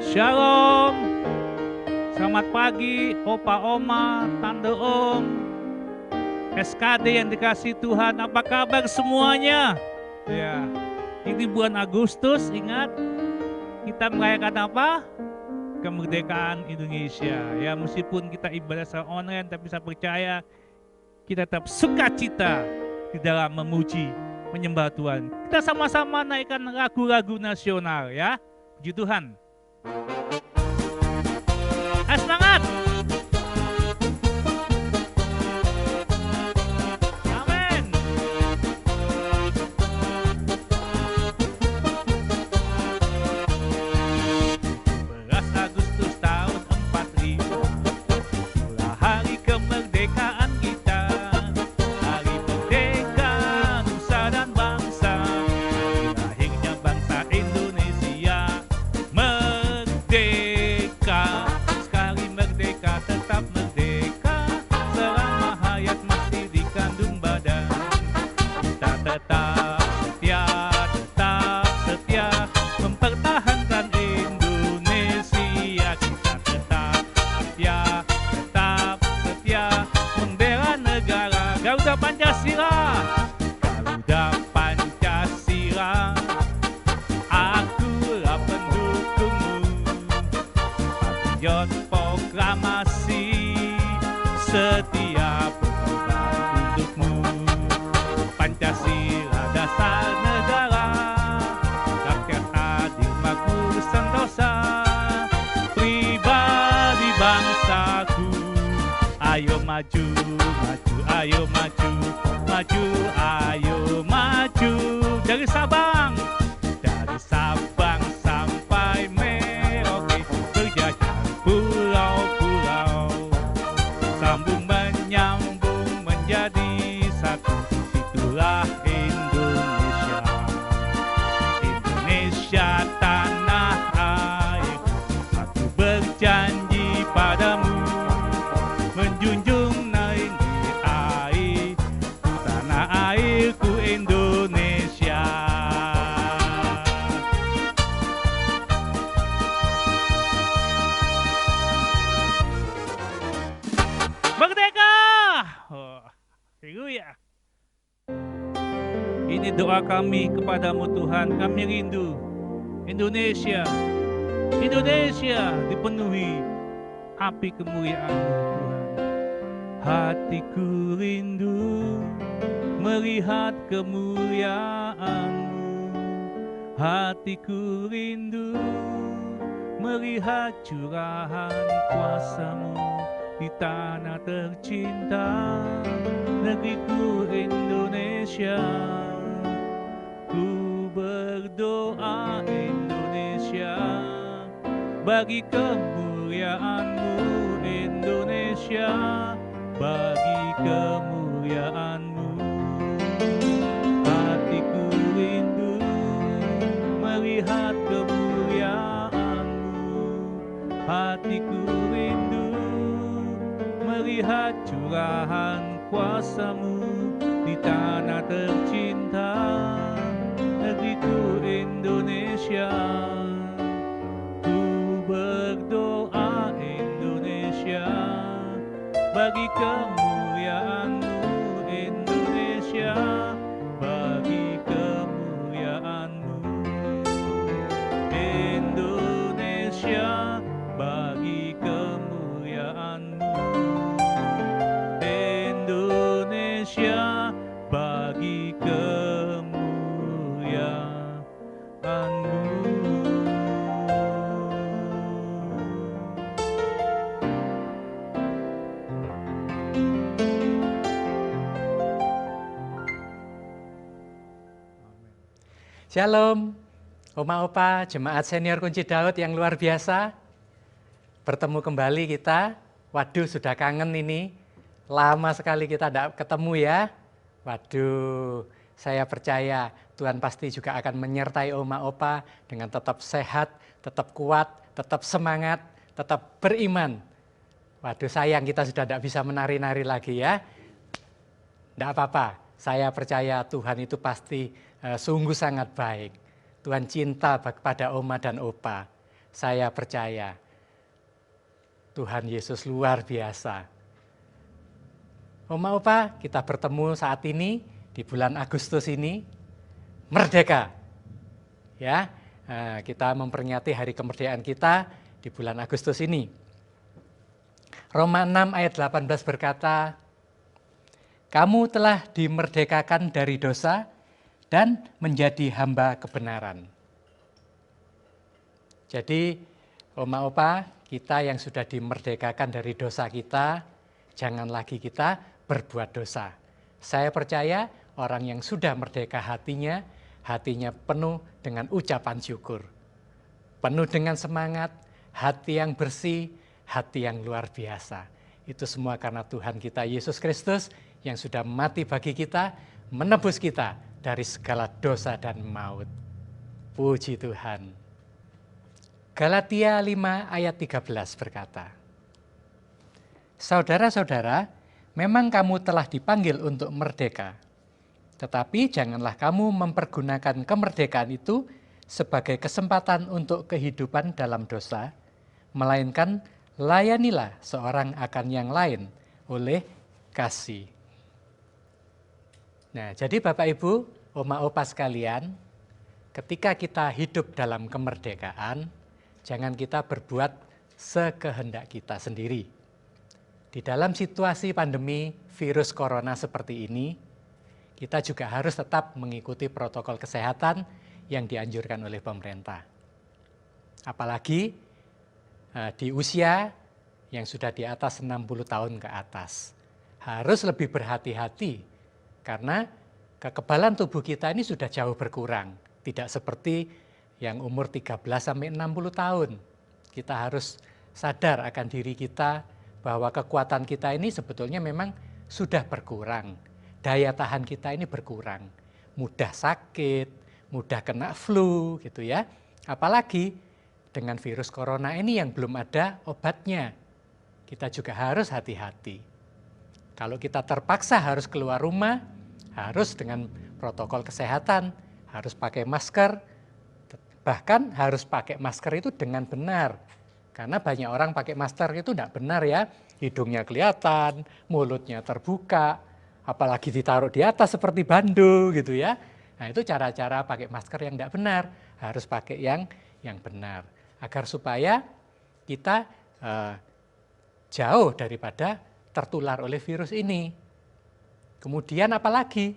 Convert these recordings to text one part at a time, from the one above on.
Shalom, selamat pagi Opa Oma, Tante Om, SKD yang dikasih Tuhan. Apa kabar semuanya? Ya, ini bulan Agustus, ingat kita merayakan apa? Kemerdekaan Indonesia. Ya, meskipun kita ibadah secara online, tapi saya percaya kita tetap sukacita di dalam memuji, menyembah Tuhan. Kita sama-sama naikkan lagu-lagu nasional ya. Puji Tuhan. Ayo semangat! Amin! Belas Agustus tahun 45, itulah hari kemerdekaan kita. Hari merdeka nusa dan bangsa, lahirnya bangsa Indonesia. Merdeka, sekali merdeka tetap merdeka, selama hayat mesti dikandung badan. Kita tetap setia mempertahankan Indonesia. Kita tetap setia membela negara. Garuda Pancasila, Garuda Pancasila. Akulah pendukungmu, patriot proklamasi, setia berkorban untukmu. Pancasila dasar negara, rakyat adil makmur sentosa, pribadi bangsaku. Ayo maju, maju, ayo maju, maju, ayo maju. Dari Sabang sampai Merauke, berjajar pulau-pulau, sambung menyambung menjadi satu. Itulah Indonesia, Indonesia tanah air. Aku berjanji padamu, menjunjung tinggi air, tanah airku Indonesia. Merdeka! Oh, haleluya. Ini doa kami kepadamu Tuhan. Kami rindu Indonesia. Indonesia dipenuhi api kemuliaan-Mu Tuhan. Hatiku rindu melihat kemuliaan-Mu. Hatiku rindu melihat curahan kuasa-Mu di tanah tercinta, negeriku Indonesia. Ku berdoa Indonesia, bagi kemuliaan-Mu Indonesia, bagi kemuliaan-Mu. Hatiku rindu melihat kemuliaan-Mu. Hatiku rindu melihat curahan kuasa-Mu di tanah tercinta, negeriku Indonesia. Ku berdoa Indonesia, bagi kemuliaan-Mu Indonesia, bagi kemuliaan-Mu Indonesia, bagi kemuliaan-Mu Indonesia, bagi kemuliaan-Mu. Shalom, Oma Opa, jemaat senior Kunci Daud yang luar biasa. Bertemu kembali kita. Waduh, sudah kangen ini. Lama sekali kita tidak ketemu ya. Waduh, saya percaya Tuhan pasti juga akan menyertai Oma Opa dengan tetap sehat, tetap kuat, tetap semangat, tetap beriman. Waduh, sayang kita sudah tidak bisa menari-nari lagi ya. Tidak apa-apa, saya percaya Tuhan itu pasti sungguh sangat baik. Tuhan cinta kepada Oma dan Opa. Saya percaya Tuhan Yesus luar biasa. Oma Opa, kita bertemu saat ini di bulan Agustus ini, merdeka. Ya, kita memperingati hari kemerdekaan kita di bulan Agustus ini. Roma 6 ayat 18 berkata, kamu telah dimerdekakan dari dosa dan menjadi hamba kebenaran. Jadi, Oma Opa, kita yang sudah dimerdekakan dari dosa kita, jangan lagi kita berbuat dosa. Saya percaya orang yang sudah merdeka hatinya penuh dengan ucapan syukur. Penuh dengan semangat, hati yang bersih, hati yang luar biasa. Itu semua karena Tuhan kita Yesus Kristus yang sudah mati bagi kita, menebus kita dari segala dosa dan maut. Puji Tuhan. Galatia 5 ayat 13 berkata, saudara-saudara, memang kamu telah dipanggil untuk merdeka, tetapi janganlah kamu mempergunakan kemerdekaan itu sebagai kesempatan untuk kehidupan dalam dosa, melainkan layanilah seorang akan yang lain oleh kasih. Nah, jadi Bapak Ibu, Oma Opa sekalian, ketika kita hidup dalam kemerdekaan, jangan kita berbuat sekehendak kita sendiri. Di dalam situasi pandemi virus corona seperti ini, kita juga harus tetap mengikuti protokol kesehatan yang dianjurkan oleh pemerintah. Apalagi di usia yang sudah di atas 60 tahun ke atas. Harus lebih berhati-hati karena kekebalan tubuh kita ini sudah jauh berkurang. Tidak seperti yang umur 13 sampai 60 tahun. Kita harus sadar akan diri kita bahwa kekuatan kita ini sebetulnya memang sudah berkurang. Daya tahan kita ini berkurang. Mudah sakit, mudah kena flu gitu ya. Apalagi dengan virus corona ini yang belum ada obatnya. Kita juga harus hati-hati. Kalau kita terpaksa harus keluar rumah, harus dengan protokol kesehatan, harus pakai masker, bahkan harus pakai masker itu dengan benar. Karena banyak orang pakai masker itu tidak benar ya, hidungnya kelihatan, mulutnya terbuka, apalagi ditaruh di atas seperti bandu gitu ya. Nah itu cara-cara pakai masker yang tidak benar, harus pakai yang benar. Agar supaya kita jauh daripada tertular oleh virus ini. Kemudian apalagi,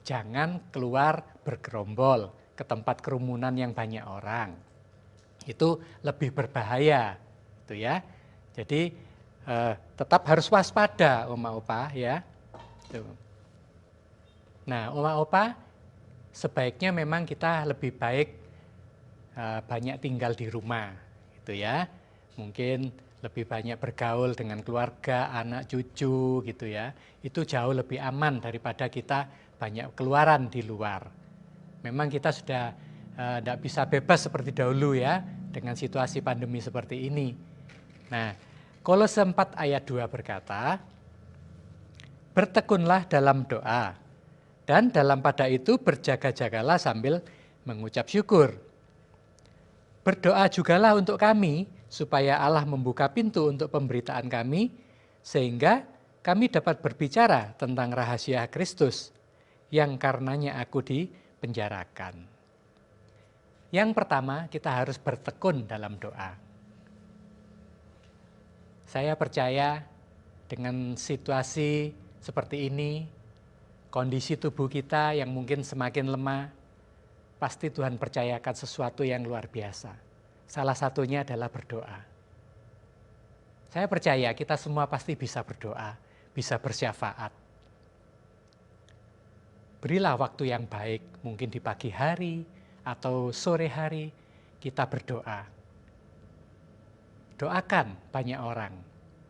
jangan keluar bergerombol ke tempat kerumunan yang banyak orang. Itu lebih berbahaya, gitu ya. Jadi tetap harus waspada, Oma Opa ya. Nah, Oma Opa, sebaiknya memang kita lebih baik banyak tinggal di rumah, gitu ya. Mungkin lebih banyak bergaul dengan keluarga, anak cucu, gitu ya. Itu jauh lebih aman daripada kita banyak keluaran di luar. Memang kita sudah tidak bisa bebas seperti dahulu ya, dengan situasi pandemi seperti ini. Nah, Kolose 4 ayat 2 berkata, bertekunlah dalam doa, dan dalam pada itu berjaga-jagalah sambil mengucap syukur. Berdoa jugalah untuk kami, supaya Allah membuka pintu untuk pemberitaan kami, sehingga kami dapat berbicara tentang rahasia Kristus, yang karenanya aku dipenjarakan. Yang pertama, kita harus bertekun dalam doa. Saya percaya dengan situasi seperti ini, kondisi tubuh kita yang mungkin semakin lemah, pasti Tuhan percayakan sesuatu yang luar biasa. Salah satunya adalah berdoa. Saya percaya kita semua pasti bisa berdoa, bisa bersyafaat. Berilah waktu yang baik, mungkin di pagi hari, atau sore hari kita berdoa. Doakan banyak orang.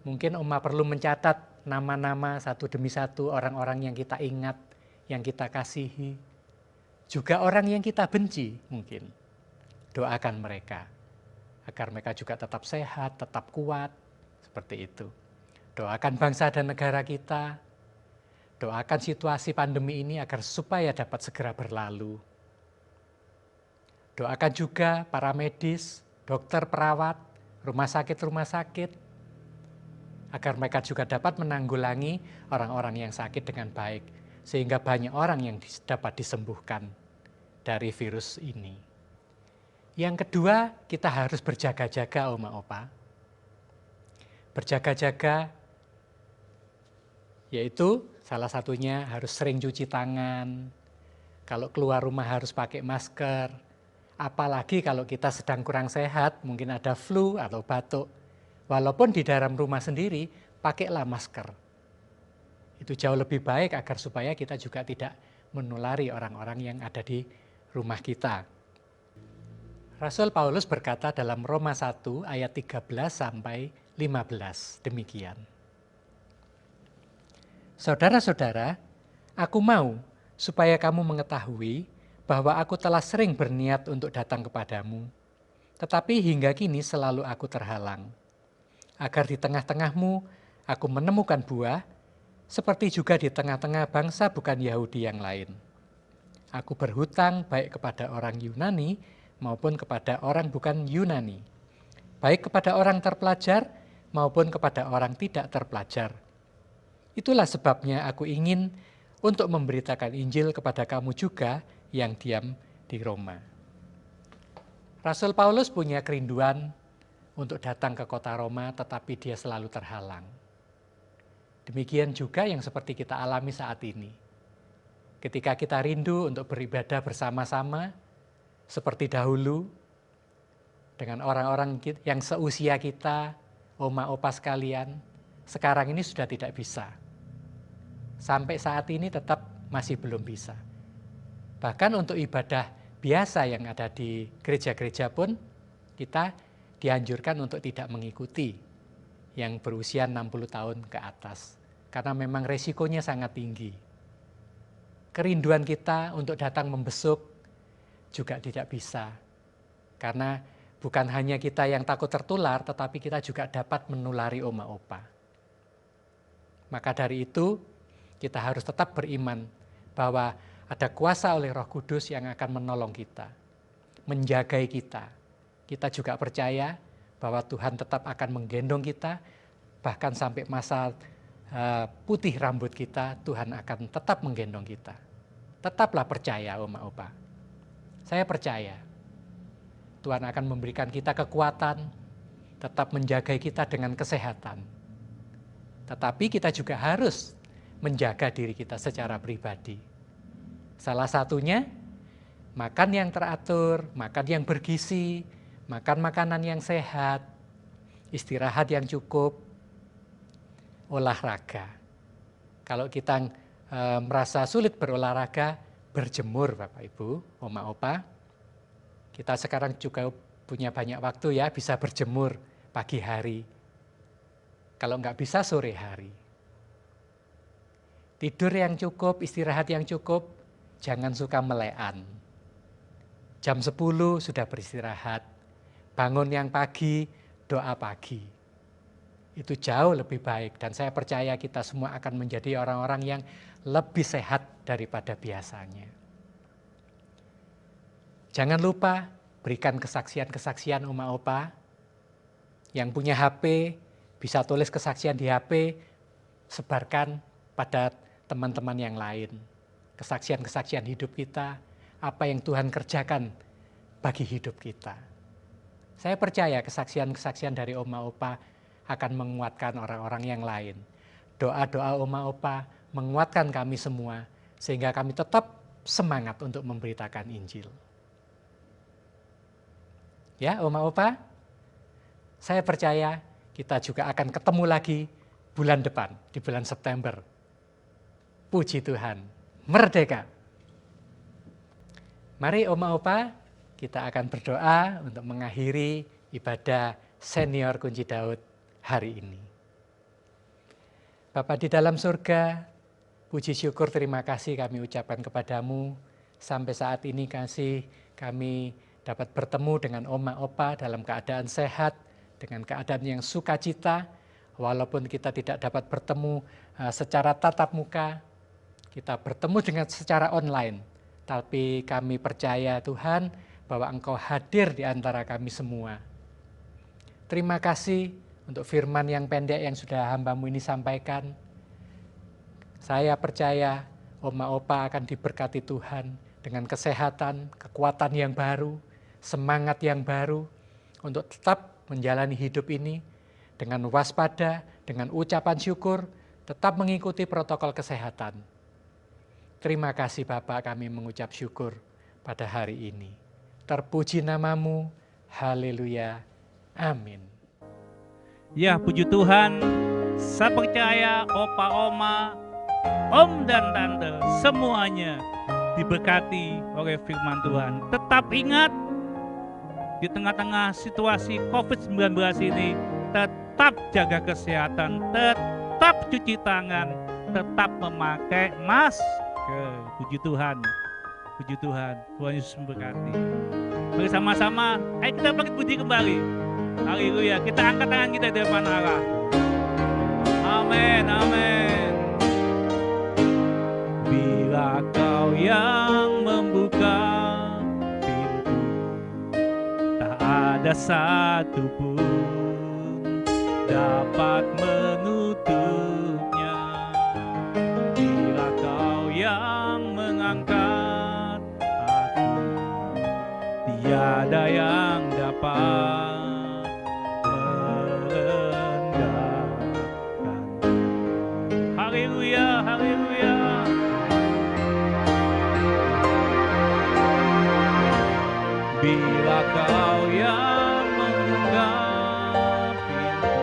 Mungkin Oma perlu mencatat nama-nama satu demi satu orang-orang yang kita ingat, yang kita kasihi. Juga orang yang kita benci mungkin. Doakan mereka. Agar mereka juga tetap sehat, tetap kuat. Seperti itu. Doakan bangsa dan negara kita. Doakan situasi pandemi ini agar supaya dapat segera berlalu. Doakan juga para medis, dokter, perawat, rumah sakit, agar mereka juga dapat menanggulangi orang-orang yang sakit dengan baik, sehingga banyak orang yang dapat disembuhkan dari virus ini. Yang kedua, kita harus berjaga-jaga, Oma Opa. Berjaga-jaga yaitu salah satunya harus sering cuci tangan, kalau keluar rumah harus pakai masker, apalagi kalau kita sedang kurang sehat, mungkin ada flu atau batuk. Walaupun di dalam rumah sendiri, pakailah masker. Itu jauh lebih baik agar supaya kita juga tidak menulari orang-orang yang ada di rumah kita. Rasul Paulus berkata dalam Roma 1 ayat 13 sampai 15, demikian. Saudara-saudara, aku mau supaya kamu mengetahui bahwa aku telah sering berniat untuk datang kepadamu, tetapi hingga kini selalu aku terhalang. Agar di tengah-tengahmu aku menemukan buah, seperti juga di tengah-tengah bangsa bukan Yahudi yang lain. Aku berhutang baik kepada orang Yunani maupun kepada orang bukan Yunani, baik kepada orang terpelajar maupun kepada orang tidak terpelajar. Itulah sebabnya aku ingin untuk memberitakan Injil kepada kamu juga yang diam di Roma. Rasul Paulus punya kerinduan untuk datang ke kota Roma, tetapi dia selalu terhalang. Demikian juga yang seperti kita alami saat ini. Ketika kita rindu untuk beribadah bersama-sama, seperti dahulu, dengan orang-orang yang seusia kita, oma opa sekalian, sekarang ini sudah tidak bisa. Sampai saat ini tetap masih belum bisa. Bahkan untuk ibadah biasa yang ada di gereja-gereja pun, kita dianjurkan untuk tidak mengikuti yang berusia 60 tahun ke atas. Karena memang resikonya sangat tinggi. Kerinduan kita untuk datang membesuk juga tidak bisa. Karena bukan hanya kita yang takut tertular, tetapi kita juga dapat menulari oma opa. Maka dari itu, kita harus tetap beriman bahwa ada kuasa oleh Roh Kudus yang akan menolong kita, menjagai kita. Kita juga percaya bahwa Tuhan tetap akan menggendong kita, bahkan sampai masa putih rambut kita, Tuhan akan tetap menggendong kita. Tetaplah percaya, oma opa. Saya percaya Tuhan akan memberikan kita kekuatan, tetap menjaga kita dengan kesehatan. Tetapi kita juga harus menjaga diri kita secara pribadi. Salah satunya, makan yang teratur, makan yang bergizi, makan makanan yang sehat, istirahat yang cukup, olahraga. Kalau kita merasa sulit berolahraga, berjemur Bapak Ibu, Oma Opa. Kita sekarang juga punya banyak waktu ya, bisa berjemur pagi hari. Kalau nggak bisa sore hari. Tidur yang cukup, istirahat yang cukup, jangan suka melean. Jam 10 sudah beristirahat. Bangun yang pagi, doa pagi. Itu jauh lebih baik dan saya percaya kita semua akan menjadi orang-orang yang lebih sehat daripada biasanya. Jangan lupa berikan kesaksian-kesaksian Oma Opa. Yang punya HP bisa tulis kesaksian di HP, sebarkan pada teman-teman yang lain. Kesaksian-kesaksian hidup kita, apa yang Tuhan kerjakan bagi hidup kita. Saya percaya kesaksian-kesaksian dari Oma Opa akan menguatkan orang-orang yang lain. Doa-doa Oma Opa menguatkan kami semua, sehingga kami tetap semangat untuk memberitakan Injil. Ya, Oma Opa, saya percaya kita juga akan ketemu lagi bulan depan, di bulan September. Puji Tuhan, merdeka! Mari Oma Opa, kita akan berdoa untuk mengakhiri ibadah Senior Kunci Daud hari ini. Bapa di dalam surga, puji syukur terima kasih kami ucapkan kepadamu. Sampai saat ini kami dapat bertemu dengan Oma Opa dalam keadaan sehat, dengan keadaan yang sukacita. Walaupun kita tidak dapat bertemu secara tatap muka, kita bertemu dengan secara online. Tapi kami percaya Tuhan bahwa Engkau hadir di antara kami semua. Terima kasih untuk firman yang pendek yang sudah hamba-Mu ini sampaikan. Saya percaya Oma Opa akan diberkati Tuhan dengan kesehatan, kekuatan yang baru, semangat yang baru untuk tetap menjalani hidup ini dengan waspada, dengan ucapan syukur, tetap mengikuti protokol kesehatan. Terima kasih Bapak, kami mengucap syukur pada hari ini. Terpuji nama-Mu, haleluya, amin. Ya, puji Tuhan, saya percaya Opa, Oma, Om dan Tante semuanya diberkati oleh firman Tuhan. Tetap ingat, di tengah-tengah situasi COVID-19 ini, tetap jaga kesehatan, tetap cuci tangan, tetap memakai masker. Puji Tuhan, puji Tuhan. Tuhan Yesus memberkati. Mari sama-sama, ayo kita bangkit puji kembali. Haleluya, kita angkat tangan kita di depan Allah. Amin, amin. Bila Kau yang membuka pintu, tak ada satu pun dapat menutupnya. Bila Kau yang mengangkat aku, tiada yang dapat merendahkan. Haleluya, haleluya. Bila Kau yang membuka pintu,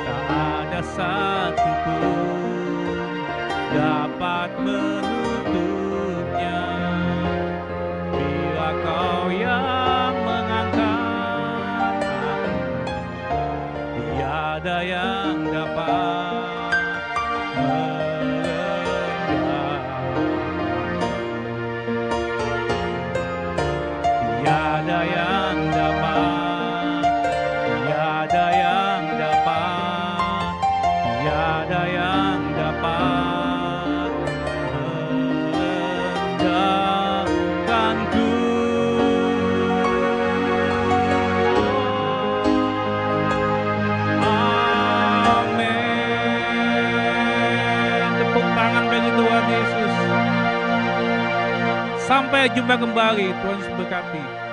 tak ada satu pun dapat menutupnya. Bila Kau yang mengangkat aku, tiada yang dapat merendahkan. Tiada yang dapat, tiada yang dapat, tiada yang dapat merendahkanku. Amin. Tepuk tangan bagi Tuhan Yesus. Sampai jumpa kembali. Tuhan Yesus berkati.